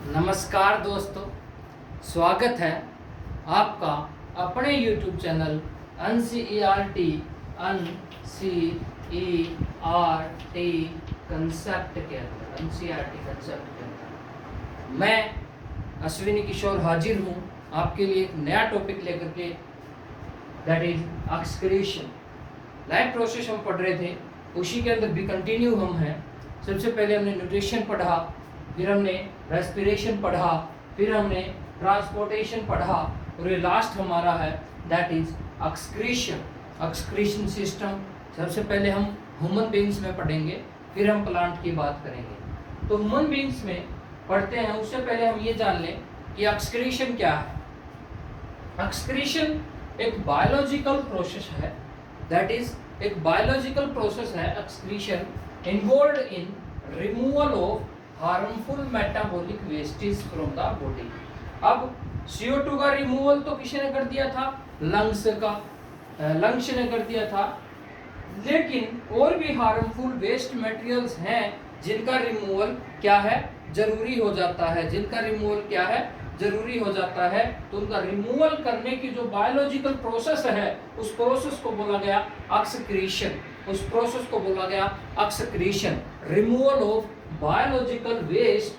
नमस्कार दोस्तों, स्वागत है आपका अपने YouTube चैनल NCERT कंसेप्ट के अंदर NCERT कंसेप्ट के अंदर मैं अश्विनी किशोर हाजिर हूँ आपके लिए एक नया टॉपिक लेकर के, that is excretion. Life process हम पढ़ रहे थे, उसी के अंदर भी कंटिन्यू हम हैं। सबसे पहले हमने न्यूट्रिशन पढ़ा, फिर हमने रेस्पिरेशन पढ़ा, फिर हमने ट्रांसपोर्टेशन पढ़ा और ये लास्ट हमारा है दैट इज एक्सक्रीशन सिस्टम। सबसे पहले हम ह्यूमन बीइंग्स में पढ़ेंगे, फिर हम प्लांट की बात करेंगे। तो ह्यूमन बीइंग्स में पढ़ते हैं, उससे पहले हम ये जान लें कि एक्सक्रीशन क्या है। एक्सक्रीशन एक बायोलॉजिकल प्रोसेस है, दैट इज एक बायोलॉजिकल प्रोसेस है excretion, involved in removal of harmful metabolic wastage from the body. अब CO2 का रिमूवल तो किसने कर दिया था? लंग्स ने कर दिया था, लेकिन और भी हार्मफुल वेस्ट मटेरियल्स हैं जिनका रिमूवल क्या है, जरूरी हो जाता है। जिनका रिमूवल क्या है, जरूरी हो जाता है। तो उनका रिमूवल करने की जो बायोलॉजिकल प्रोसेस है, उस प्रोसेस को बोला गया एक्सक्रीशन। उस प्रोसेस को बोला गया excretion, removal of biological waste,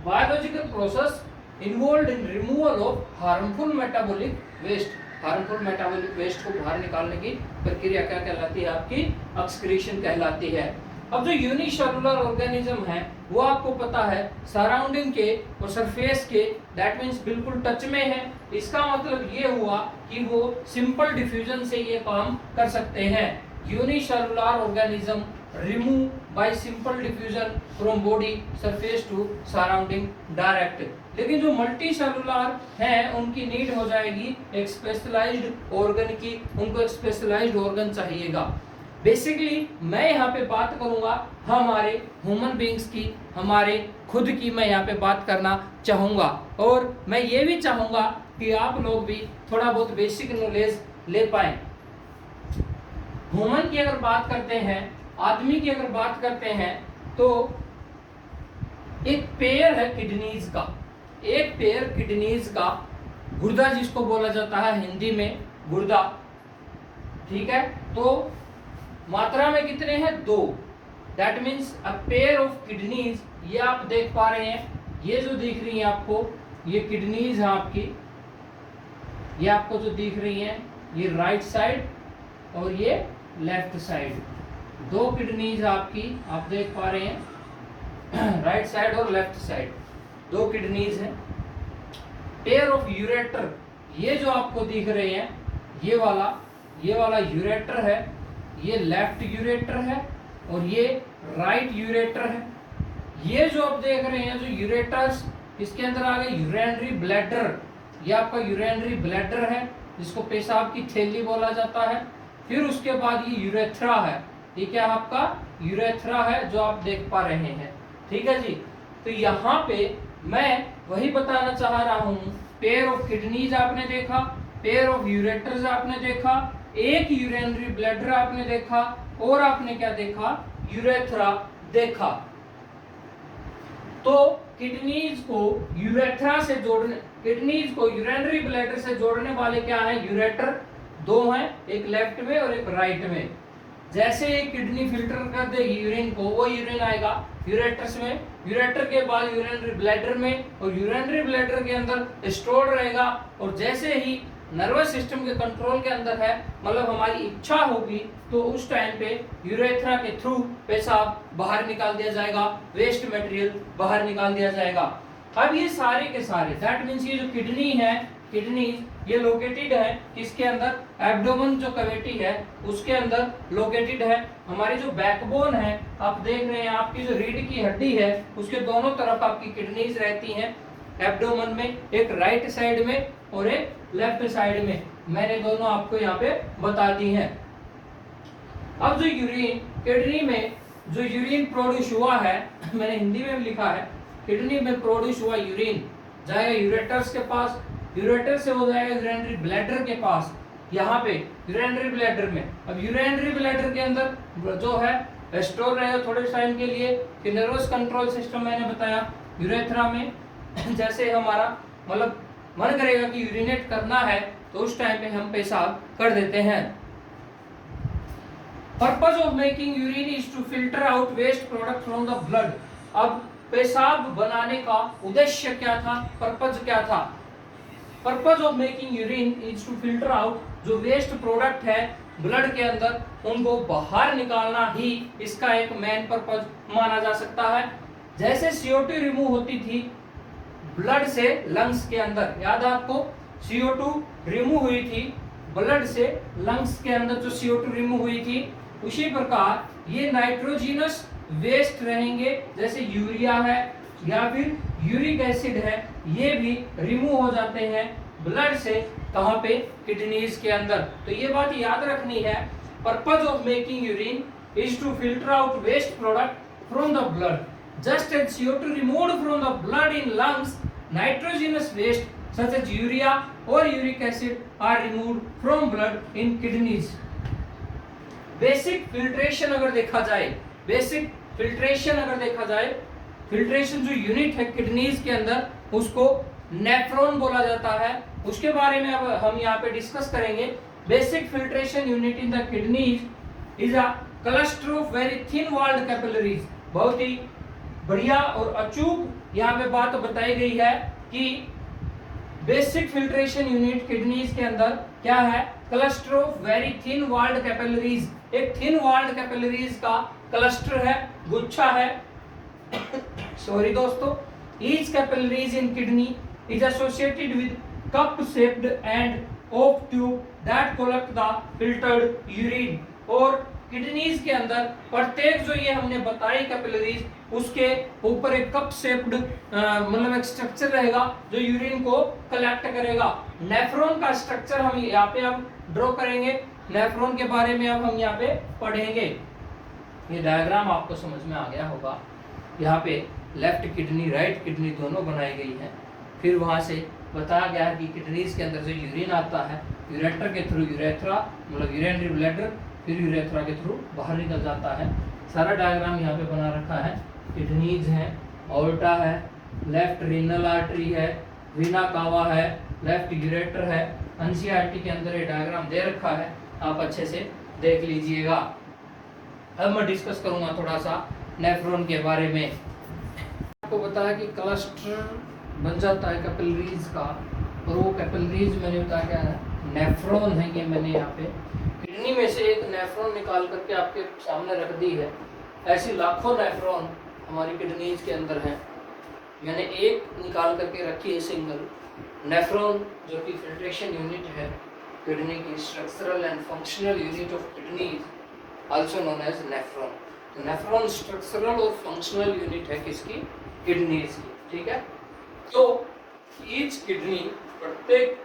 biological process involved in removal of harmful metabolic waste। Harmful metabolic waste को बाहर निकालने की प्रक्रिया क्या कहलाती है? आपकी एक्सक्रीशन कहलाती है। अब जो यूनिसेलुलर ऑर्गेनिज्म है वो आपको पता है सराउंडिंग के और सरफेस के, दैट मीन्स बिल्कुल टच में है। इसका मतलब ये हुआ कि वो सिंपल डिफ्यूजन से ये काम कर सकते हैं। Unicellular organism remove by simple diffusion from body surface to surrounding direct। लेकिन जो मल्टी सेलुलर हैं उनकी नीड हो जाएगी एक स्पेशलाइज्ड ऑर्गन की, उनको एक स्पेशलाइज्ड ऑर्गन चाहिएगा। बेसिकली मैं यहाँ पे बात करूंगा हमारे ह्यूमन बीइंग्स की, हमारे खुद की मैं यहाँ पे बात करना चाहूँगा, और मैं ये भी चाहूँगा कि आप लोग भी थोड़ा बहुत बेसिक नॉलेज ले पाएं। ह्यूमन की अगर बात करते हैं, आदमी की अगर बात करते हैं, तो एक पेयर है किडनीज का, एक पेयर किडनीज का, गुर्दा जिसको बोला जाता है हिंदी में गुर्दा, ठीक है। तो मात्रा में कितने हैं? 2। That means a pair of kidneys. ये आप देख पा रहे हैं, ये जो दिख रही है आपको, ये किडनीज है आपकी, ये आपको जो दिख रही है, ये राइट साइड और ये लेफ्ट साइड। 2 किडनीज आपकी आप देख पा रहे हैं, राइट साइड और लेफ्ट साइड 2 किडनीज हैं। पेयर ऑफ यूरेटर, ये जो आपको दिख रहे हैं, ये वाला यूरेटर है, ये लेफ्ट यूरेटर है और ये राइट यूरेटर है। ये जो आप देख रहे हैं जो यूरेटर्स, इसके अंदर आ गए यूरिनरी ब्लैडर, ये आपका यूरिनरी ब्लैडर है जिसको पेशाब की थैली बोला जाता है। फिर उसके बाद ये यूरेथ्रा है, ये क्या आपका यूरेथ्रा है जो आप देख पा रहे हैं, ठीक है जी। तो यहाँ पे मैं वही बताना चाह रहा हूँ, पेयर ऑफ किडनीज आपने देखा, पेयर ऑफ यूरेटर्स आपने देखा, एक यूरिनरी ब्लैडर आपने देखा, और आपने क्या देखा? यूरेथ्रा देखा। तो किडनीज को यूरेथ्रा से जोड़ने, किडनीज को यूरिनरी ब्लैडर से जोड़ने वाले क्या है? यूरेटर 2 हैं, एक लेफ्ट में और एक राइट में। जैसे ही किडनी फिल्टर कर देगी यूरिन को, वो यूरिन आएगा यूरेटर्स में, यूरेटर के बाद यूरिनरी ब्लैडर में, और यूरिनरी ब्लैडर के अंदर स्टोर रहेगा। और जैसे ही नर्वस सिस्टम के कंट्रोल के अंदर है, मतलब हमारी इच्छा होगी, तो उस टाइम पे यूरेथ्रा के थ्रू पेशाब बाहर निकाल दिया जाएगा, वेस्ट मटेरियल बाहर निकाल दिया जाएगा। अब ये सारे के सारे, दैट मीन्स ये जो किडनी है, किडनीज ये लोकेटेड है किसके अंदर? एब्डोमेन जो कैविटी है उसके अंदर लोकेटेड है। हमारी जो बैकबोन है, आप देख रहे हैं, आपकी जो रीढ़ की हड्डी है उसके दोनों तरफ आपकी किडनीज रहती हैं एब्डोमेन में, एक राइट साइड में और एक लेफ्ट साइड में। मैंने दोनों आपको यहाँ पे बता दी हैं। अब जो यूरिन, किडनी में जो यूरिन प्रोड्यूस हुआ है, मैंने हिंदी में भी लिखा है, किडनी में प्रोड्यूस हुआ यूरिन जाएगा यूरेटर्स के पास, यूरेटर से हो जाएगा यूरिनरी ब्लैडर के पास, यहाँ पे यूरिनरी ब्लैडर में। अब यूरिनरी ब्लैडर के अंदर जो है स्टोर रहेगा थोड़े टाइम के लिए। फिर नर्वस कंट्रोल सिस्टम मैंने बताया यूरेथ्रा में, जैसे हमारा मतलब मन करेगा कि यूरिनेट करना है तो उस टाइम पे हम पेशाब कर देते हैं। Purpose of making urine is to filter out waste product from the blood. अब पेशाब बनाने का उद्देश्य क्या था, पर्पज क्या था? Purpose of making urine is to filter out, जो वेस्ट प्रोडक्ट है ब्लड के अंदर उनको बाहर निकालना ही इसका एक मेन पर्पज माना जा सकता है। जैसे CO2 रिमूव होती थी ब्लड से लंग्स के अंदर, याद है आपको CO2 रिमूव हुई थी ब्लड से लंग्स के अंदर, जो CO2 रिमूव हुई थी, उसी प्रकार ये नाइट्रोजिनस वेस्ट रहेंगे जैसे यूरिया है या फिर यूरिक एसिड है, ये भी रिमूव हो जाते हैं ब्लड से, कहाँ पे? किडनीज के अंदर। तो ये बात याद रखनी है, purpose of making urine is to filter out waste product from the blood just as CO2 removed from the blood in lungs, nitrogenous waste such as urea or uric acid are removed from blood in kidneys। Basic filtration अगर देखा जाए, basic filtration अगर देखा जाए, filtration जो unit है kidneys के अंदर उसको नेफ्रॉन बोला जाता है। उसके बारे में अब हम यहाँ पे डिस्कस करेंगे। Basic filtration unit in the kidneys is a cluster of very thin walled capillaries. बहुत ही बढ़िया और अचूक यहाँ पे बात बताई गई है कि बेसिक फिल्ट्रेशन यूनिट किडनीज के अंदर क्या है? Cluster of very thin walled capillaries. एक थिन वॉल्ड कैपिलरीज का क्लस्टर है, गुच्छा है सॉरी दोस्तों। Each capillaries in kidney is associated with cup shaped end of tube that collect the filtered urine. और किडनीज के अंदर प्रत्येक जो ये हमने बताई कैपिलरीज, उसके ऊपर एक कप शेप्ड मतलब एक स्ट्रक्चर रहेगा जो यूरिन को कलेक्ट करेगा। नेफ्रॉन का स्ट्रक्चर हम यहाँ पे अब ड्रॉ करेंगे, नेफ्रॉन के बारे में अब हम यहाँ पे पढ़ेंगे। ये डायग्राम आपको समझ में आ गया होगा। यहाँ पे लेफ्ट किडनी राइट किडनी दोनों बनाई गई है। फिर वहाँ से बताया गया है कि किडनीज के अंदर जो यूरिन आता है यूरेटर के थ्रू यूरेथ्रा मतलब यूरिनरी ब्लैडर, फिर यूरेथ्रा के थ्रू बाहर निकल जाता है। सारा डायग्राम यहाँ पे बना रखा है। किडनीज है, ऑल्टा है, लेफ्ट रीनल आर्टरी है, वीना कावा है, लेफ्ट यूरेटर है। NCERT के अंदर ये डायग्राम दे रखा है, आप अच्छे से देख लीजिएगा। अब मैं डिस्कस करूंगा थोड़ा सा नेफ्रॉन के बारे में। आपको बताया कि क्लस्टर बन जाता है कैपिलरीज का, और वो कैपिलरीज मैंने बताया क्या है? नेफ्रॉन है। ये मैंने यहाँ पे किडनी में से एक नेफ्रॉन निकाल करके आपके सामने रख दी है। ऐसी लाखों नेफ्रॉन हमारी किडनीज के अंदर हैं। मैंने एक निकाल करके रखी है सिंगल नेफ्रॉन, जो कि फिल्ट्रेशन यूनिट है किडनी की, structural and functional unit of kidneys also known as nephron. तो नेफ्रॉन स्ट्रक्चरल और फंक्शनल यूनिट है किसकी? किडनीज की, ठीक है। तो ईच किडनी, प्रत्येक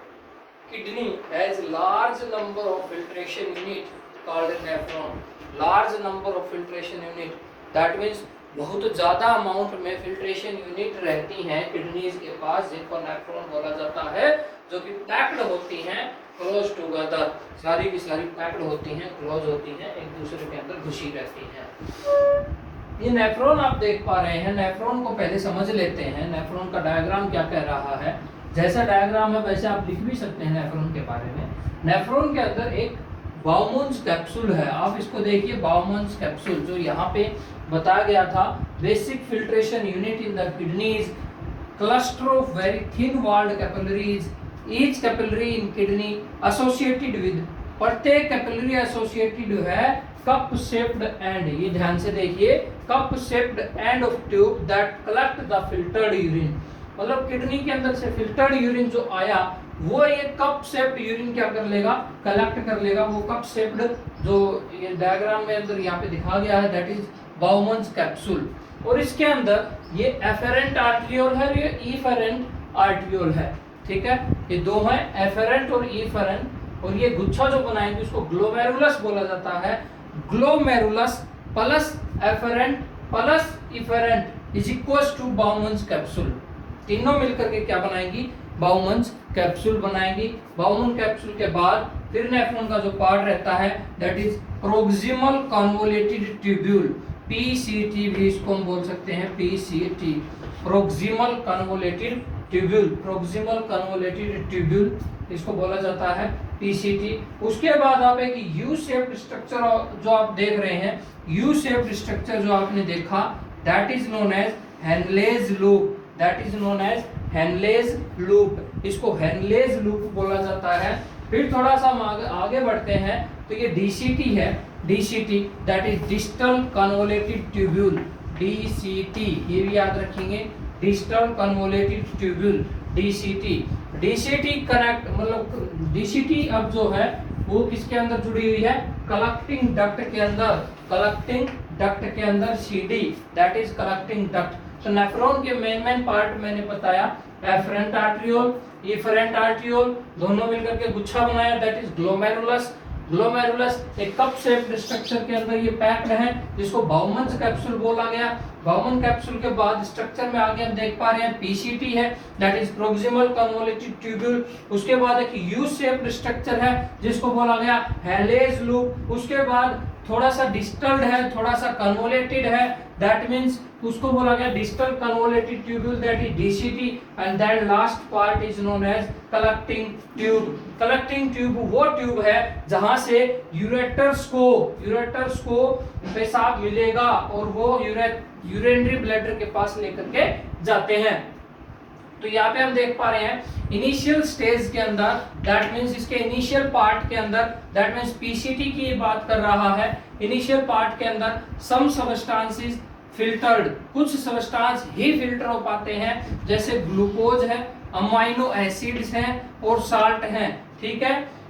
kidney has large number of filtration unit called nephron. Large number of filtration unit that means बहुत ज्यादा अमाउंट में फिल्ट्रेशन यूनिट रहती हैं किडनीज के पास, जिनको नेफ्रॉन बोला जाता है, जो कि पैक्ड होती हैं क्लोज टुगेदर। सारी की सारी पैक्ड होती हैं, क्लोज होती हैं, एक दूसरे के अंदर घुसी रहती हैं। ये नेफ्रॉन आप देख पा रहे हैं। नेफ्रॉन को पहले समझ लेते हैं, नेफ्रॉन का डायग्राम क्या कह रहा है। जैसा डायग्राम है वैसे आप लिख भी सकते हैं नेफ्रॉन के बारे में। नेफ्रॉन के अंदर एक बाउमन्स कैप्सूल है, आप इसको देखिए, बाउमन्स कैप्सूल, जो यहाँ पे बताया गया था। Basic filtration unit in the kidneys, cluster of very thin walled capillaries, each capillary in kidney associated with, प्रत्येक कैपिलरी एसोसिएटेड है कप शेप्ड एंड, ये ध्यान से देखिए, cup shaped end of tube that collect the filtered urine. मतलब kidney के अंदर से फिल्टर्ड यूरिन जो आया वो ये कप शेप्ड यूरिन क्या कर लेगा? कलेक्ट कर लेगा। वो कप शेप्ड जो ये डायग्राम में अंदर यहाँ पे दिखा गया है, दैट इज बाउमन्स कैप्सूल। और इसके अंदर ये एफेरेंट आर्ट्रियोल है, ये इफेरेंट आर्ट्रियोल है, ठीक है। ये दो हैं, एफेरेंट और इफेरेंट। और ये गुच्छा जो बनाएंगे उसको ग्लोमेरुलस बोला जाता है। Glomerulus plus afferent plus efferent is equals to Bowman's capsule. तीनों मिलकर के क्या बनाएंगी? बाउमन्स कैप्सूल बनाएंगी। बाउमन कैप्सूल के बाद फिर नेफ्रॉन का जो पार्ट रहता है that is proximal convoluted tubule, PCT भी इसको हम बोल सकते हैं, PCT, proximal convoluted tubule, proximal convoluted tubule इसको बोला जाता है पीसीटी। उसके बाद आप एक यू शेप्ड स्ट्रक्चर जो आप देख रहे हैं, यू शेप्ड स्ट्रक्चर जो आपने देखा, that is known as Henle's loop, that is known as Henle's loop, इसको हेनलेज लूप बोला जाता है। फिर थोड़ा सा हम आगे बढ़ते हैं तो ये डीसीटी है, DCT that is distal convoluted tubule, DCT ये भी याद रखेंगे, distal convoluted tubule, DCT. DCT connect मतलब डीसीटी अब जो है वो किसके अंदर जुड़ी हुई है, कलेक्टिंग डक्ट के अंदर, कलेक्टिंग डक्ट के अंदर, CD that is collecting duct. तो नेफ्रॉन के मेन पार्ट मैंने बताया, एफरेंट आर्टरियोल, इफरेंट आर्टरियोल, दोनों मिलकर के गुच्छा बनाया, दैट इज ग्लोमेरुलस। ग्लोमेरुलस एक कप शेप्ड स्ट्रक्चर के अंदर ये पैक्ड है, जिसको बाउमन्स कैप्सूल बोला गया। बाउमन कैप्सूल के बाद स्ट्रक्चर में आगे हम देख पा रहे हैं पीसीटी है, that is proximal convoluted tubule. उसके बाद एक यू शेप्ड स्ट्रक्चर है जिसको बोला गया हेलेज लूप। उसके बाद थोड़ा सा डिस्टल्ड है, थोड़ा सा कन्वोलेटेड है, दैट मींस उसको बोला गया distal convoluted tubule, that is DCT. And that last part is known as collecting tube. Collecting tube वो ट्यूब है जहां से यूरेटर्स को पेशाब मिलेगा और वो यूरिनरी ब्लैडर के पास लेकर के जाते हैं। तो यहाँ पे हम देख पा रहे हैं इनिशियल स्टेज के अंदर, दैट मींस इसके इनिशियल पार्ट के अंदर, दैट मींस पीसीटी की बात कर रहा है, इनिशियल पार्ट के अंदर सम सबस्टांसेस फिल्टर्ड, कुछ सबस्टांस ही फिल्टर हो पाते हैं, जैसे ग्लूकोज है, अमाइनो एसिड्स हैं और साल्ट हैं, ठीक है।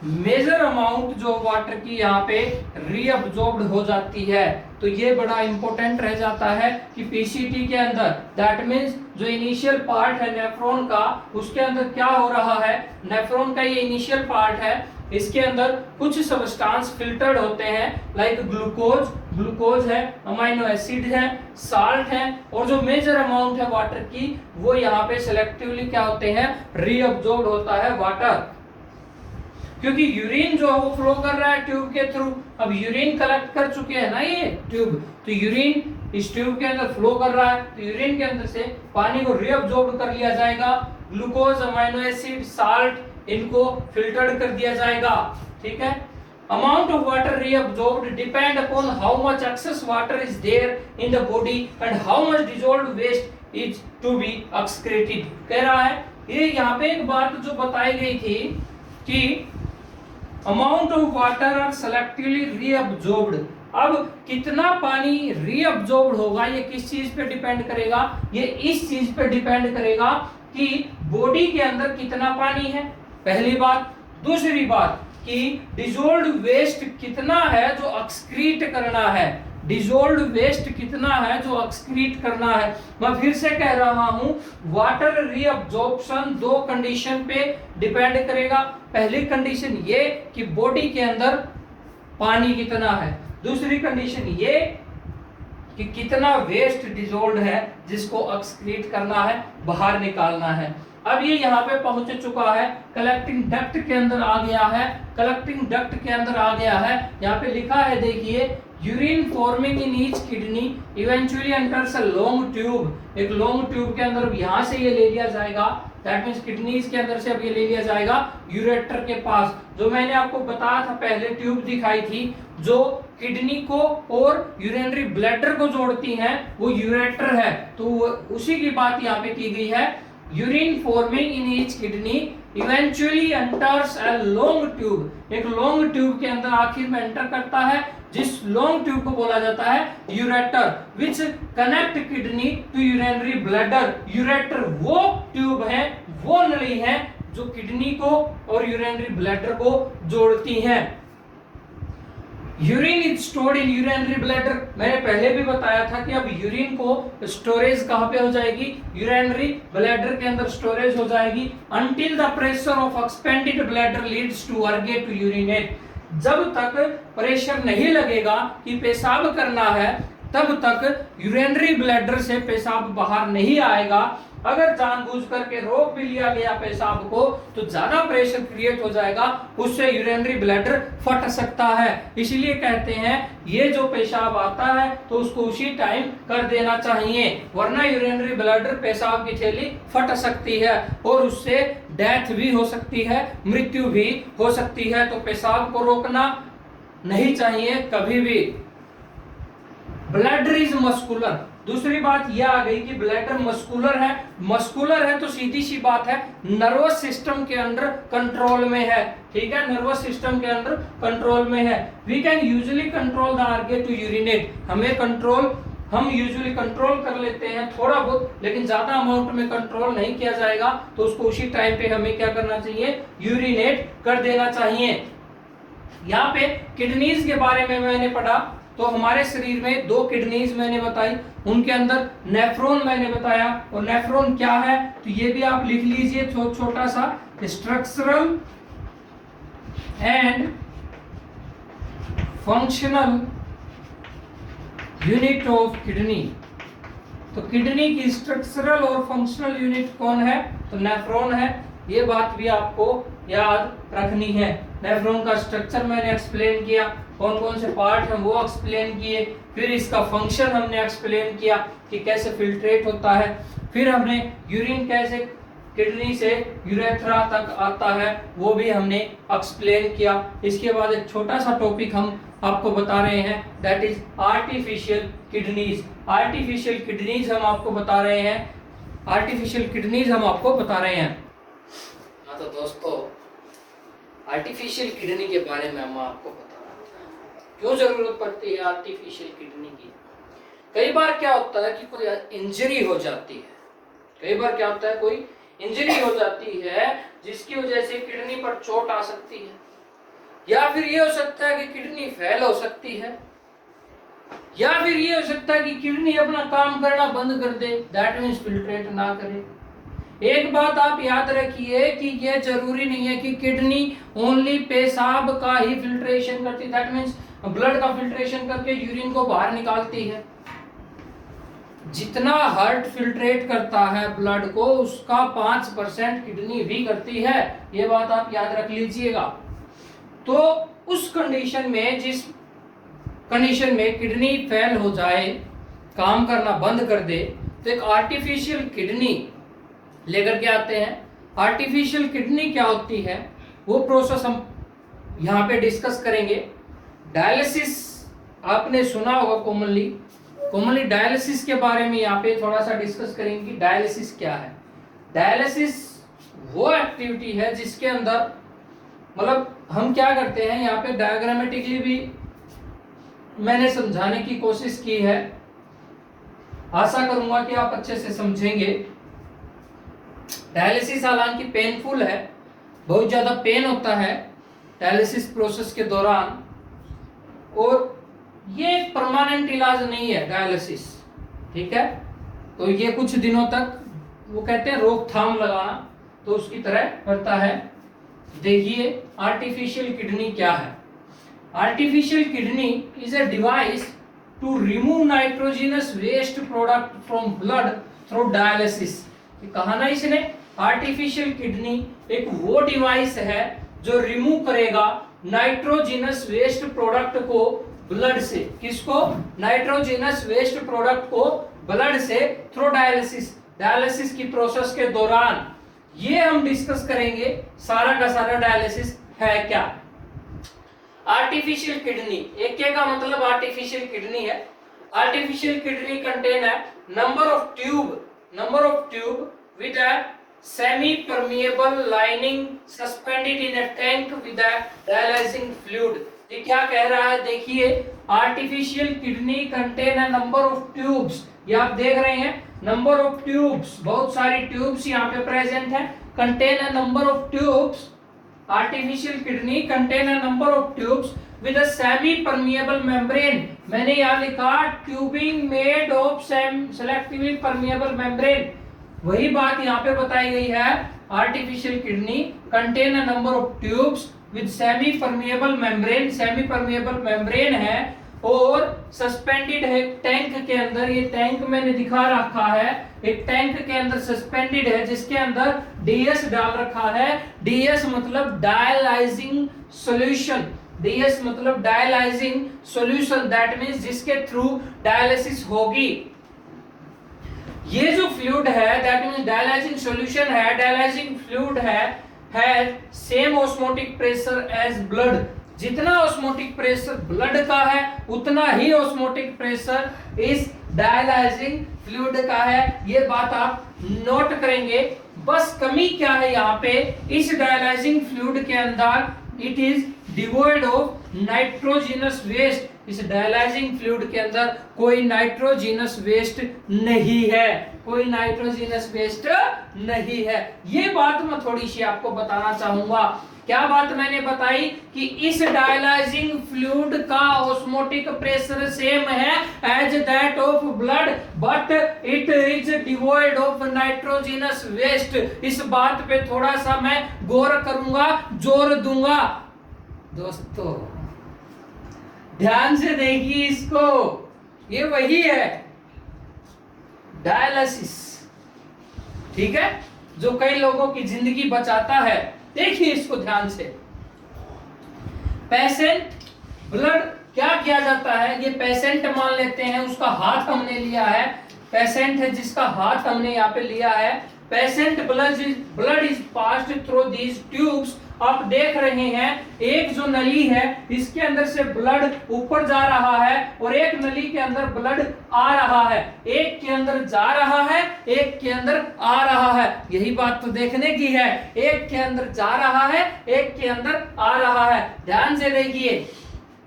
मेजर अमाउंट जो वाटर की यहाँ पे रीअब्जॉर्ब्ड हो जाती है, तो ये बड़ा इंपॉर्टेंट रह जाता है कि पीसीटी के अंदर, दैट मींस जो इनिशियल पार्ट है नेफ्रॉन का, उसके अंदर क्या हो रहा है, नेफ्रॉन का ये इनिशियल पार्ट है, इसके अंदर कुछ सबस्टांस फिल्टर्ड होते हैं, लाइक ग्लूकोज है, अमाइनो एसिड है, साल्ट है, और जो मेजर अमाउंट है वाटर की वो यहाँ पे सिलेक्टिवली क्या होते हैं, रीअब्जॉर्ब्ड होता है वाटर। क्योंकि यूरिन जो है वो फ्लो कर रहा है ट्यूब के थ्रू, अब यूरिन कलेक्ट कर चुके हैं ना ये ट्यूब, तो यूरिन इस ट्यूब के अंदर फ्लो कर रहा है, तो यूरिन के अंदर से पानी को रीअब्जॉर्ब कर लिया जाएगा, ग्लूकोज, अमाइनो एसिड, साल्ट, इनको फिल्टर्ड कर दिया जाएगा, ठीक है। Amount of water reabsorbed depend upon how much excess water is there in the body and how much dissolved waste is to be excreted। कह रहा है ये यहाँ पे एक बात जो बताई गई थी कि amount of water are selectively reabsorbed. अब कितना पानी रीअब्जॉर्ब्ड होगा ये किस चीज पे डिपेंड करेगा, ये इस चीज पे डिपेंड करेगा कि बॉडी के अंदर कितना पानी है, पहली बात। दूसरी बात कि डिसॉल्व्ड वेस्ट कितना है जो एक्सक्रीट करना है, डिसॉल्व्ड वेस्ट कितना है जो एक्सक्रीट करना है। मैं फिर से कह रहा हूं, वाटर रीअब्जॉर्प्शन दो कंडीशन पे डिपेंड करेगा। पहली कंडीशन ये कि बॉडी के अंदर पानी कितना है, दूसरी कंडीशन ये कि कितना वेस्ट डिसॉल्व्ड है जिसको एक्सक्रीट करना है, बाहर निकालना है। अब ये यहाँ पे पहुंच चुका है, कलेक्टिंग डक्ट के अंदर आ गया है, कलेक्टिंग डक्ट के अंदर आ गया है। यहाँ पे लिखा है देखिए, urine forming in each kidney eventually enters a long tube. एक लॉन्ग ट्यूब के अंदर यहाँ से ये ले लिया जाएगा, दैट मींस किडनीज के अंदर से अब ये ले लिया जाएगा यूरेटर के पास। जो मैंने आपको बताया था पहले, ट्यूब दिखाई थी जो किडनी को और यूरिनरी ब्लैडर को जोड़ती है, वो यूरेटर है। तो उसी की बात यहाँ पे की गई है। Urine forming in each kidney eventually enters a long tube. एक लॉन्ग ट्यूब के अंदर आखिर में एंटर करता है, जिस लॉन्ग ट्यूब को बोला जाता है ureter, which connect kidney to urinary bladder. Ureter वो ट्यूब है, वो नली है जो किडनी को और यूरिनरी ब्लैडर को जोड़ती है। Urine is stored in urinary bladder. मैंने पहले भी बताया था कि अब यूरिन को स्टोरेज कहां पे हो जाएगी, यूरिनरी ब्लैडर के अंदर स्टोरेज हो जाएगी, until the pressure of expanded bladder leads to urge to urinate. जब तक प्रेशर नहीं लगेगा कि पेशाब करना है, तब तक यूरिनरी ब्लैडर से पेशाब बाहर नहीं आएगा। अगर जानबूझ करके रोक भी लिया गया पेशाब को तो ज्यादा प्रेशर क्रिएट हो जाएगा, उससे यूरिनरी ब्लैडर फट सकता है। इसलिए कहते हैं ये जो पेशाब आता है तो उसको उसी टाइम कर देना चाहिए, वरना यूरिनरी ब्लैडर पेशाब की थैली फट सकती है और उससे डेथ भी हो सकती है, मृत्यु भी हो सकती है। तो पेशाब को रोकना नहीं चाहिए कभी भी। Bladder is muscular. दूसरी बात यह आ गई कि ब्लैडर मस्कुलर है। मस्कुलर है तो सीधी सी बात है नर्वस सिस्टम के अंदर कंट्रोल में है, ठीक है, नर्वस सिस्टम के अंदर कंट्रोल में है। We can usually control the urge to urinate. हम यूजुअली कंट्रोल कर लेते हैं थोड़ा बहुत, लेकिन ज्यादा अमाउंट में कंट्रोल नहीं किया जाएगा तो उसको उसी टाइम पे हमें क्या करना चाहिए, यूरिनेट कर देना चाहिए। यहाँ पे किडनीज के बारे में मैंने पढ़ा तो हमारे शरीर में 2 किडनीज मैंने बताई, उनके अंदर नेफ्रॉन मैंने बताया। और नेफ्रॉन क्या है तो ये भी आप लिख लीजिए छोटा सा, structural and functional unit of kidney. तो किडनी की स्ट्रक्चरल और फंक्शनल यूनिट कौन है तो नेफ्रॉन है। ये बात भी आपको याद रखनी है। नेफ्रॉन का स्ट्रक्चर मैंने एक्सप्लेन किया, कौन कौन से पार्ट हैं वो एक्सप्लेन किए, फिर इसका फंक्शन हमने एक्सप्लेन किया कि कैसे फिल्ट्रेट होता है, फिर हमने यूरिन कैसे किडनी से यूरेथ्रा तक आता है वो भी हमने एक्सप्लेन किया। इसके बाद एक छोटा सा टॉपिक हम आपको बता रहे हैं, that is artificial kidneys. Artificial kidneys हम आपको बता रहे हैं, आर्टिफिशियल किडनीज हम आपको बता रहे हैं। हाँ तो दोस्तों, आर्टिफिशियल किडनी के बारे में हम आपको बता रहे हैं, क्यों जरूरत पड़ती है आर्टिफिशियल किडनी की। कई बार क्या होता है कि कोई इंजरी हो जाती है, कई बार क्या होता है कोई इंजरी हो जाती है जिसकी वजह से किडनी पर चोट आ सकती है, या फिर ये हो सकता है कि किडनी फेल हो सकती है, या फिर ये हो सकता है कि किडनी अपना काम करना बंद कर दे, दैट मींस फिल्ट्रेट ना करे। एक बात आप याद रखिए कि ये जरूरी नहीं है कि किडनी ओनली पेशाब का ही फिल्ट्रेशन करती, दैट मींस ब्लड का फिल्ट्रेशन करके यूरिन को बाहर निकालती है। जितना हार्ट फिल्ट्रेट करता है ब्लड को उसका 5% किडनी भी करती है, ये बात आप याद रख लीजिएगा। तो उस कंडीशन में, जिस कंडीशन में किडनी फेल हो जाए, काम करना बंद कर दे, तो एक आर्टिफिशियल किडनी लेकर के आते हैं। आर्टिफिशियल किडनी क्या होती है वो प्रोसेस हम यहाँ पे डिस्कस करेंगे। डायलिसिस आपने सुना होगा कॉमनली डायलिसिस के बारे में यहाँ पे थोड़ा सा डिस्कस करेंगे कि डायलिसिस क्या है। डायलिसिस वो एक्टिविटी है जिसके अंदर मतलब हम क्या करते हैं, यहाँ पे डायग्रामेटिकली भी मैंने समझाने की कोशिश की है, आशा करूंगा कि आप अच्छे से समझेंगे। डायलिसिस हालांकि पेनफुल है, बहुत ज्यादा पेन होता है डायलिसिस प्रोसेस के दौरान, और ये परमानेंट इलाज नहीं है डायलिसिस, ठीक है। तो ये कुछ दिनों तक वो कहते हैं रोकथाम लगाना, तो उसकी तरह करता है। देखिए आर्टिफिशियल किडनी क्या है। Artificial kidney is a device to remove nitrogenous waste product from blood through dialysis. कहा ना इसने, आर्टिफिशियल किडनी एक वो डिवाइस है जो रिमूव करेगा नाइट्रोजनस वेस्ट प्रोडक्ट को ब्लड से। किसको? नाइट्रोजनस वेस्ट प्रोडक्ट को ब्लड से थ्रू डायलिसिस, डायलिसिस की प्रोसेस के दौरान। ये हम डिस्कस करेंगे सारा का सारा डायलिसिस है क्या। आर्टिफिशियल किडनी, एक के का मतलब आर्टिफिशियल किडनी है। आर्टिफिशियल किडनी कंटेन है number of tube with a semi-permeable lining suspended in a tank with a dialysing fluid। ये क्या कह रहा है देखिए, आर्टिफिशियल किडनी कंटेन है नंबर ऑफ ट्यूब्स। ये आप देख रहे हैं नंबर ऑफ ट्यूब्स, बहुत सारी ट्यूब्स यहाँ पे प्रेजेंट है। कंटेन है number of tubes, artificial kidney contain है number of tubes with a semi-permeable membrane। मैंने यहाँ लिखा tubing made of selectively permeable membrane, वही बात यहाँ पे बताई गई है। Artificial kidney contain a number of tubes with semi permeable membrane. Semi permeable membrane है और सस्पेंडेड है टैंक के अंदर। ये टैंक मैंने दिखा रखा है, एक टैंक के अंदर सस्पेंडेड है जिसके अंदर डीएस डाल रखा है। डीएस मतलब डायलाइजिंग सॉल्यूशन, डीएस मतलब डायलाइजिंग सॉल्यूशन, दैट मींस जिसके थ्रू डायलिसिस होगी। ये जो फ्लूइड है दैट मींस डायलाइजिंग सॉल्यूशन है, डायलाइजिंग फ्लूइड है same osmotic pressure as blood. जितना ऑस्मोटिक प्रेशर ब्लड का है उतना ही ऑस्मोटिक प्रेशर इस डायलाइजिंग फ्लूइड का है। ये बात आप नोट करेंगे। बस कमी क्या है यहाँ पे, इस डायलाइजिंग फ्लूइड के अंदर it is devoid of nitrogenous waste. इस डायलाइजिंग फ्लूइड के अंदर कोई नाइट्रोजिनस वेस्ट नहीं है, कोई नाइट्रोजिनस वेस्ट नहीं है। ये बात मैं थोड़ी सी आपको बताना चाहूंगा। क्या बात मैंने बताई कि इस डायलाइजिंग फ्लूइड का ऑस्मोटिक प्रेशर सेम है as that of blood, but it is devoid of nitrogenous waste. इस बात पे थोड़ा सा मैं गौर करूंगा, जोर दूंगा। दोस्तों ध्यान से देखिए इसको, ये वही है डायलिसिस, ठीक है, जो कई लोगों की जिंदगी बचाता है। देखिए इसको ध्यान से। पेशेंट ब्लड क्या किया जाता है, ये पेशेंट मान लेते हैं, उसका हाथ हमने लिया है, पेशेंट है जिसका हाथ हमने यहाँ पे लिया है। Patient blood is passed through these tubes. आप देख रहे हैं एक जो नली है इसके अंदर से ब्लड ऊपर जा रहा है और एक नली के अंदर ब्लड आ रहा है। एक के अंदर जा रहा है, एक के अंदर आ रहा है। यही बात तो देखने की है, एक के अंदर जा रहा है, एक के अंदर आ रहा है। ध्यान से देखिए,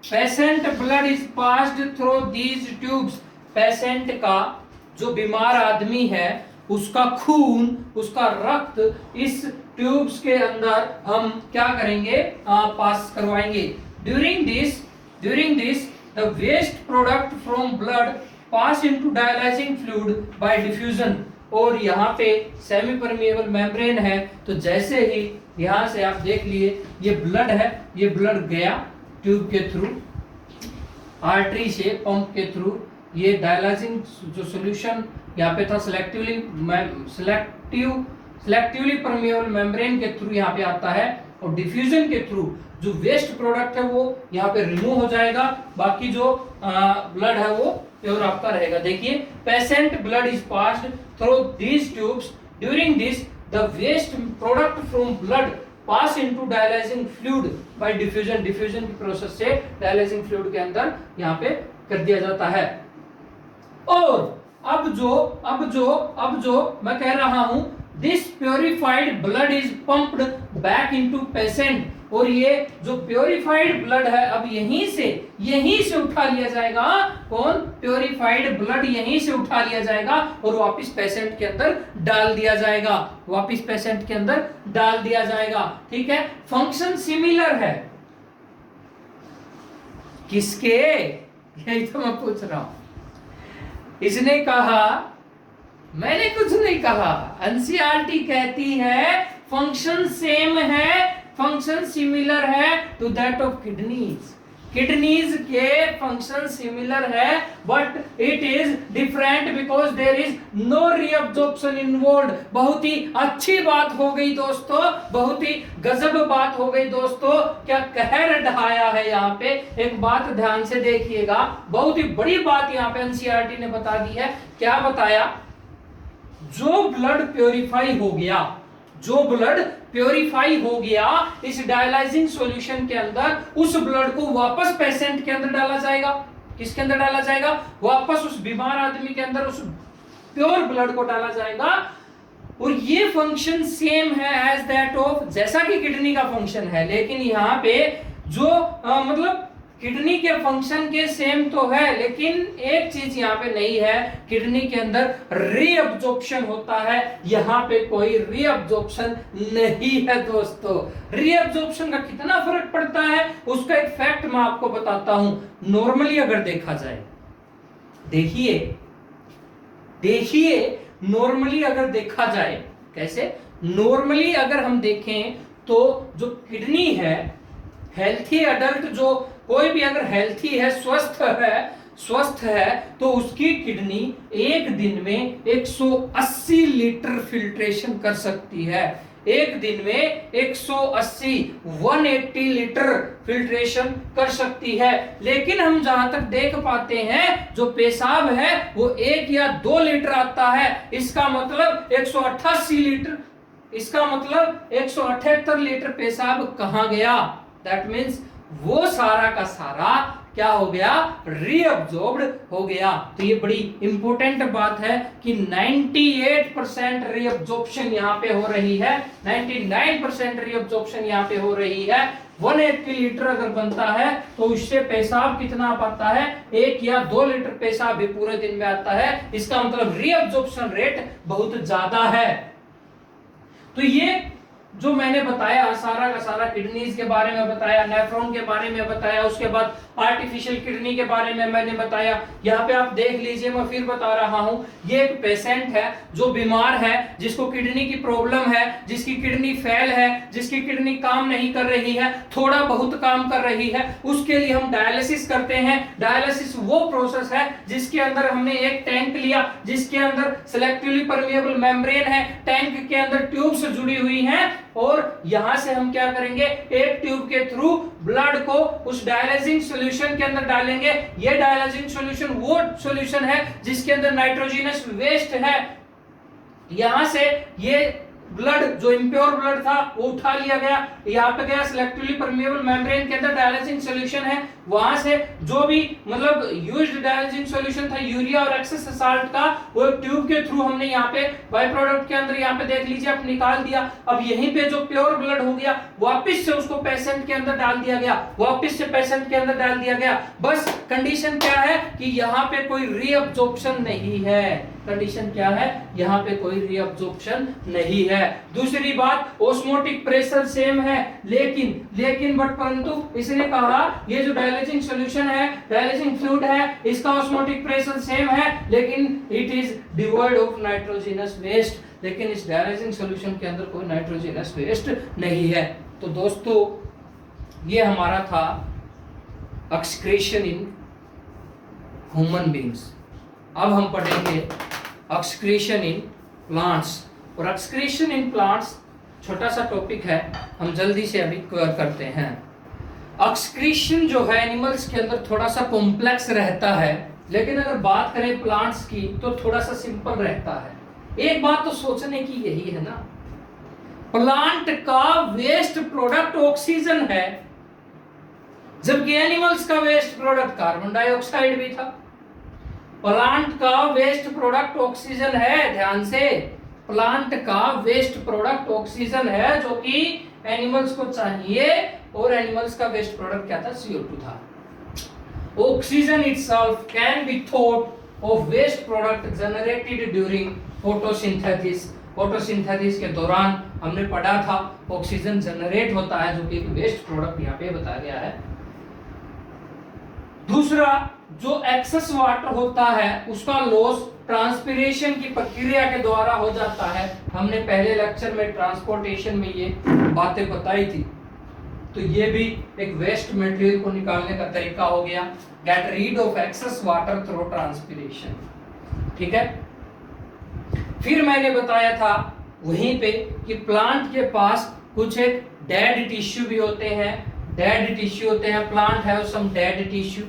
patient blood is passed through these tubes. Patient का जो बीमार आदमी है उसका खून, उसका रक्त इस ट्यूब्स के अंदर हम क्या करेंगे, पास करवाएंगे। During this the waste product from blood pass into dialysing fluid by diffusion. और यहाँ पे सेमी परमिएबल मेम्ब्रेन है, तो जैसे ही यहाँ से आप देख लिए ये ब्लड है, ये ब्लड गया ट्यूब के थ्रू, आर्टरी से पंप के थ्रू, ये डायलाइजिंग जो सॉल्यूशन यहाँ पे था सिलेक्टिवली परमिएबल मेम्ब्रेन के थ्रू यहाँ पे आता है, और डिफ्यूजन के थ्रू जो वेस्ट प्रोडक्ट है वो यहाँ पे रिमूव हो जाएगा, बाकी जो ब्लड है वो प्योर आपका रहेगा। देखिए, patient blood is passed through these tubes. During this the waste product from blood pass into dialysing fluid by diffusion. Diffusion की प्रोसेस से डायलाइजिंग फ्लूइड के अंदर यहाँ पे कर दिया जाता है। और अब जो मैं कह रहा हूं, this purified blood is pumped back into patient. और ये जो प्योरिफाइड ब्लड है अब यहीं से उठा लिया जाएगा। कौन? प्योरिफाइड ब्लड यहीं से उठा लिया जाएगा और वापस पेशेंट के अंदर डाल दिया जाएगा, वापस पेशेंट के अंदर डाल दिया जाएगा। ठीक है, फंक्शन सिमिलर है किसके, यही तो मैं पूछ रहा हूं। इसने कहा, मैंने कुछ नहीं कहा, एनसीईआरटी कहती है फंक्शन सेम है, फंक्शन सिमिलर है to that of kidneys. Kidneys के फंक्शन सिमिलर है but it is different because there is no reabsorption involved. बहुत ही अच्छी बात हो गई दोस्तों, बहुत ही गजब बात हो गई दोस्तों, क्या कहर ढाया है यहाँ पे। एक बात ध्यान से देखिएगा, बहुत ही बड़ी बात यहाँ पे एनसीईआरटी ने बता दी है। क्या बताया? जो ब्लड प्योरीफाई हो गया, जो ब्लड प्योरीफाई हो गया इस डायलाइजिंग सॉल्यूशन के अंदर, उस ब्लड को वापस पेशेंट के अंदर डाला जाएगा। किसके अंदर डाला जाएगा? वापस उस बीमार आदमी के अंदर उस प्योर ब्लड को डाला जाएगा। और ये फंक्शन सेम है एज दैट ऑफ, जैसा कि किडनी का फंक्शन है, लेकिन यहाँ पे जो मतलब किडनी के फंक्शन के सेम तो है, लेकिन एक चीज यहाँ पे नहीं है, किडनी के अंदर रीअब्जॉर्प्शन होता है, यहाँ पे कोई रीअब्जॉर्प्शन नहीं है दोस्तों। रीअब्जॉर्प्शन का कितना फर्क पड़ता है उसका एक फैक्ट मैं आपको बताता हूं। नॉर्मली अगर देखा जाए, देखिए नॉर्मली अगर देखा जाए, कैसे? नॉर्मली अगर हम देखें तो जो किडनी है, हेल्थी अडल्ट जो कोई भी अगर हेल्थी है, स्वस्थ है तो उसकी किडनी एक दिन में 180 लीटर फिल्ट्रेशन कर सकती है। एक दिन में 180 लीटर फिल्ट्रेशन कर सकती है। लेकिन हम जहां तक देख पाते हैं जो पेशाब है वो 1 या 2 लीटर आता है। इसका मतलब 188 लीटर, इसका मतलब 178 लीटर पेशाब कहां गया? दैट मीन्स वो सारा का सारा क्या हो गया? रीअब्जॉर्ब्ड हो गया। तो ये बड़ी इंपॉर्टेंट बात है कि 98% रीअब्जॉर्प्शन यहाँ पे हो रही है, 99% रीअब्जॉर्प्शन यहाँ पे हो रही है। 180 लीटर अगर बनता है तो उससे पेशाब कितना आता है? 1 या 2 लीटर पेशाब भी पूरे दिन में आता है। इसका मतलब रीअब्जॉर्प्शन रेट बहुत ज्यादा है। तो ये जो मैंने बताया सारा का सारा किडनीज के बारे में बताया, नेफ्रॉन के बारे में बताया, उसके बाद आर्टिफिशियल किडनी के बारे में मैंने बताया। यहाँ पे आप देख लीजिए, मैं फिर बता रहा हूँ, ये एक पेशेंट है जो बीमार है, जिसको किडनी की प्रॉब्लम है, जिसकी किडनी फेल है, जिसकी किडनी काम नहीं कर रही है, थोड़ा बहुत काम कर रही है, उसके लिए हम डायलिसिस करते हैं। डायलिसिस वो प्रोसेस है जिसके अंदर हमने एक टैंक लिया, जिसके अंदर सिलेक्टिवली परमिएबल मेम्ब्रेन है, टैंक के अंदर ट्यूब्स जुड़ी हुई हैं, और यहां से हम क्या करेंगे? एक ट्यूब के थ्रू ब्लड को उस डायलिसिंग सॉल्यूशन के अंदर डालेंगे। ये डायलिसिंग सॉल्यूशन वो सॉल्यूशन है जिसके अंदर नाइट्रोजनस वेस्ट है। यहां से ये ब्लड जो इम्प्योर ब्लड था वो उठा लिया गया, यहाँ पे गया सिलेक्टिवली परमिएबल मेम्ब्रेन के अंदर डायलिसिंग सॉल्यूशन है। वहां से जो भी मतलब यूज्ड डायलिसिंग सॉल्यूशन था, यूरिया और एक्सेस साल्ट का, वो एक ट्यूब के थ्रू हमने यहाँ पे बाय प्रोडक्ट के अंदर यहाँ पे देख लीजिए आप निकाल दिया। अब यहीं पे जो प्योर ब्लड हो गया वापस से उसको पेशेंट के अंदर डाल दिया गया, वापस से पेशेंट के अंदर डाल दिया गया। बस कंडीशन क्या है कि यहाँ पे कोई रीअब्जॉर्प्शन नहीं है। कंडीशन क्या है? यहाँ पे कोई रीअब्जॉर्प्शन नहीं है। दूसरी बात, ऑस्मोटिक प्रेशर सेम है, लेकिन बट परंतु इसने कहा ये जो डायलिसिंग सॉल्यूशन है, डायलिसिंग फ्लूइड है, इसका ऑस्मोटिक प्रेशर सेम है, लेकिन it is devoid of nitrogenous waste. लेकिन इस डायलिसिंग सॉल्यूशन के अंदर कोई नाइट्रोजनस वेस्ट नहीं है। तो दोस्तों ये हमारा था एक्सक्रीशन इन ह्यूमन बीइंग्स। अब हम पढ़ेंगे एक्सक्रीशन इन प्लांट्स। और एक्सक्रीशन इन प्लांट्स छोटा सा टॉपिक है, हम जल्दी से अभी कवर करते हैं। एक्सक्रीशन जो है एनिमल्स के अंदर थोड़ा सा कॉम्प्लेक्स रहता है, लेकिन अगर बात करें प्लांट्स की तो थोड़ा सा सिंपल रहता है। एक बात तो सोचने की यही है ना, प्लांट का वेस्ट प्रोडक्ट ऑक्सीजन है, जबकि एनिमल्स का वेस्ट प्रोडक्ट कार्बन डाइऑक्साइड भी था। प्लांट का वेस्ट प्रोडक्ट ऑक्सीजन है, ध्यान से, प्लांट का वेस्ट प्रोडक्ट ऑक्सीजन है जो कि एनिमल्स को चाहिए, और एनिमल्स का वेस्ट प्रोडक्ट क्या था? CO2 था। Oxygen itself can be thought of waste product generated during photosynthesis. Photosynthesis के दौरान हमने पढ़ा था ऑक्सीजन जनरेट होता है, जो कि एक वेस्ट प्रोडक्ट यहाँ पे बताया गया है। दूसरा, जो एक्सेस वाटर होता है उसका लॉस ट्रांसपिरेशन की प्रक्रिया के द्वारा हो जाता है। हमने पहले लेक्चर में ट्रांसपोर्टेशन में ये बातें बताई थी। तो ये भी एक वेस्ट मटेरियल को निकालने का तरीका हो गया, get rid of excess water through transpiration. ठीक है। फिर मैंने बताया था वहीं पे कि प्लांट के पास कुछ एक डेड टिश्यू भी होते हैं, डेड टिश्यू होते हैं, plant have some dead tissue,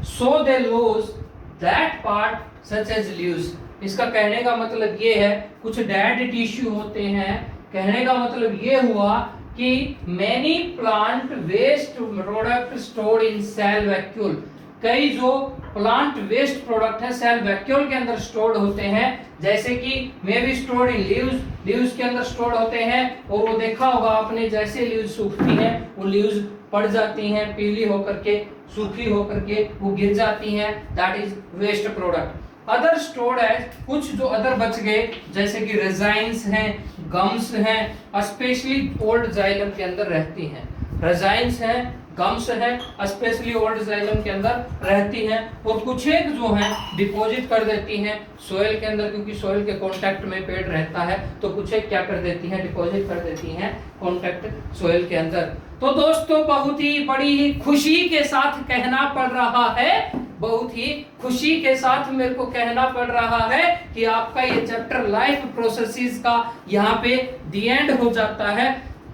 so they lose that part such as leaves। इसका कहने का मतलब ये है कुछ डेड टिश्यू होते हैं। कहने का मतलब ये हुआ कि many plant waste product stored in cell vacuole। कई जो प्लांट वेस्ट प्रोडक्ट है सेल वैक्यूल के अंदर स्टोर्ड होते हैं, जैसे कि may be stored in leaves, leaves के अंदर स्टोर्ड होते हैं। और वो देखा होगा आपने, जैसे लीव्स सूखती हैं वो लीव्स पड़ जाती हैं, पीली होकर के, सूखी होकर के वो गिर जाती हैं, that is waste product. Other stored है, कुछ जो अदर बच गए जैसे कि रेजाइन्स हैं, गम्स हैं, स्पेशली ओल्ड जाइलम के अंदर रहती हैं। रेजाइन्स हैं, गम्स है स्पेशली ओल्ड जाइलम के अंदर रहती हैं, और कुछ एक जो है डिपॉजिट कर देती हैं सोयल के अंदर, क्योंकि सोयल के कांटेक्ट में पेड़ रहता है, तो कुछ एक क्या कर देती हैं, डिपॉजिट कर देती हैं कांटेक्ट सोयल के अंदर। तो दोस्तों बहुत ही बड़ी ही खुशी के साथ कहना पड़ रहा है, बहुत ही खुशी के साथ मेरे को कहना पड़ रहा है कि आपका ये चैप्टर लाइफ प्रोसेसेस का यहाँ पे दी एंड हो जाता है।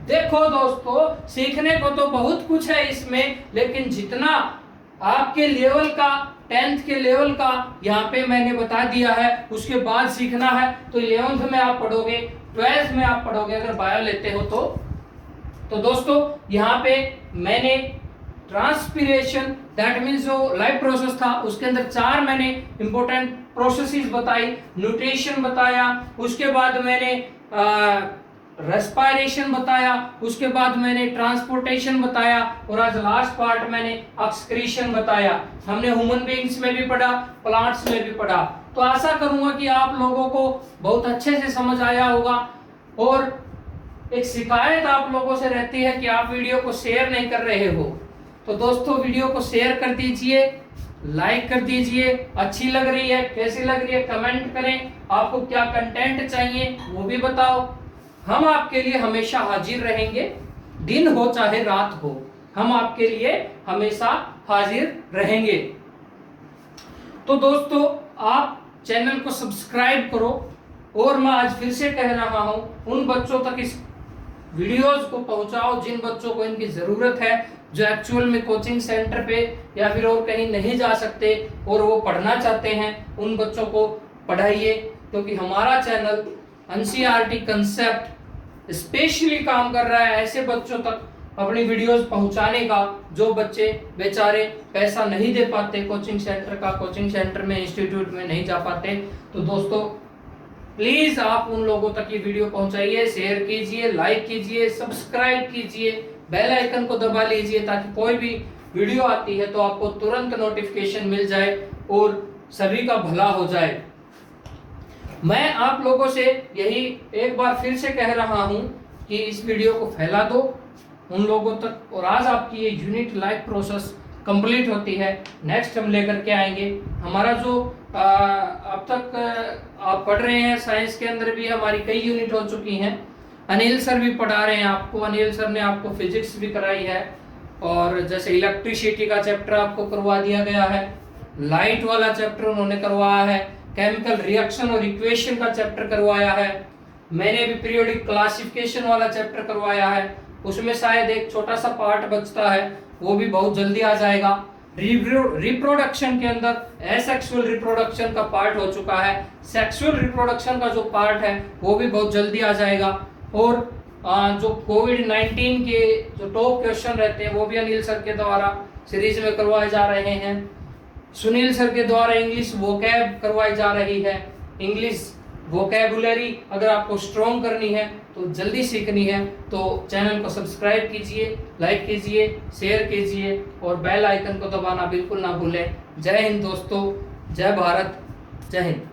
देखो दोस्तों, सीखने को तो बहुत कुछ है इसमें, लेकिन जितना आपके लेवल का 10th के लेवल का यहाँ पे मैंने बता दिया है, उसके बाद सीखना है तो 11th में आप पढ़ोगे, 12th में आप पढ़ोगे अगर बायो लेते हो तो दोस्तों यहाँ पे मैंने ट्रांसपिरेशन दैट मीन्स जो लाइफ प्रोसेस था उसके अंदर 4 मैंने इंपॉर्टेंट प्रोसेसेस बताई, न्यूट्रिशन बताया, उसके बाद मैंने रेस्पिरेशन बताया, उसके बाद मैंने ट्रांसपोर्टेशन बताया, और आज लास्ट पार्ट मैंने एक्सक्रीशन बताया। हमने ह्यूमन बीइंग्स में भी पढ़ा, प्लांट्स में भी पढ़ा। तो आशा करूंगा कि आप लोगों को बहुत अच्छे से समझ आया होगा। और एक शिकायत आप लोगों से रहती है कि आप वीडियो को शेयर नहीं कर रहे हो, तो दोस्तों वीडियो को शेयर कर दीजिए, लाइक कर दीजिए, अच्छी लग रही है कैसी लग रही है कमेंट करें, आपको क्या कंटेंट चाहिए वो भी बताओ। हम आपके लिए हमेशा हाजिर रहेंगे, दिन हो चाहे रात हो, हम आपके लिए हमेशा हाजिर रहेंगे। तो दोस्तों आप चैनल को सब्सक्राइब करो, और मैं आज फिर से कह रहा हूं उन बच्चों तक इस वीडियोस को पहुंचाओ जिन बच्चों को इनकी जरूरत है, जो एक्चुअल में कोचिंग सेंटर पे या फिर और कहीं नहीं जा सकते और वो पढ़ना चाहते हैं, उन बच्चों को पढ़ाइए, क्योंकि हमारा चैनल एनसीईआरटी कंसेप्ट स्पेशली काम कर रहा है ऐसे बच्चों तक अपनी वीडियोस पहुंचाने का जो बच्चे बेचारे पैसा नहीं दे पाते कोचिंग सेंटर का, कोचिंग सेंटर में इंस्टीट्यूट में नहीं जा पाते। तो दोस्तों प्लीज आप उन लोगों तक ये वीडियो पहुंचाइए, शेयर कीजिए, लाइक कीजिए, सब्सक्राइब कीजिए, बेल आइकन को दबा लीजिए, ताकि कोई भी वीडियो आती है तो आपको तुरंत नोटिफिकेशन मिल जाए और सभी का भला हो जाए। मैं आप लोगों से यही एक बार फिर से कह रहा हूं कि इस वीडियो को फैला दो उन लोगों तक, और आज आपकी ये यूनिट लाइफ प्रोसेस कंप्लीट होती है। नेक्स्ट हम लेकर के आएंगे हमारा जो अब तक आप पढ़ रहे हैं साइंस के अंदर भी हमारी कई यूनिट हो चुकी हैं। अनिल सर भी पढ़ा रहे हैं आपको, अनिल सर ने आपको फिजिक्स भी कराई है, और जैसे इलेक्ट्रिसिटी का चैप्टर आपको करवा दिया गया है, लाइट वाला चैप्टर उन्होंने करवाया है, केमिकल रिएक्शन और इक्वेशन का चैप्टर करवाया है, मैंने भी पीरियोडिक क्लासिफिकेशन वाला चैप्टर करवाया है, उसमें शायद एक छोटा सा पार्ट बचता है वो भी बहुत जल्दी आ जाएगा। रिप्रोडक्शन के अंदर एसेक्सुअल रिप्रोडक्शन का पार्ट हो चुका है, सेक्सुअल रिप्रोडक्शन का जो पार्ट है वो भी बहुत जल्दी आ जाएगा, और जो कोविड-19 के जो टॉप क्वेश्चन रहते हैं वो भी अनिल सर के द्वारा सीरीज में करवाए जा रहे हैं। सुनील सर के द्वारा इंग्लिश वोकैब करवाई जा रही है। इंग्लिश वोकैबुलरी अगर आपको स्ट्रॉन्ग करनी है तो जल्दी सीखनी है तो चैनल को सब्सक्राइब कीजिए, लाइक कीजिए, शेयर कीजिए और बेल आइकन को दबाना बिल्कुल ना भूलें। जय हिंद दोस्तों, जय भारत, जय हिंद।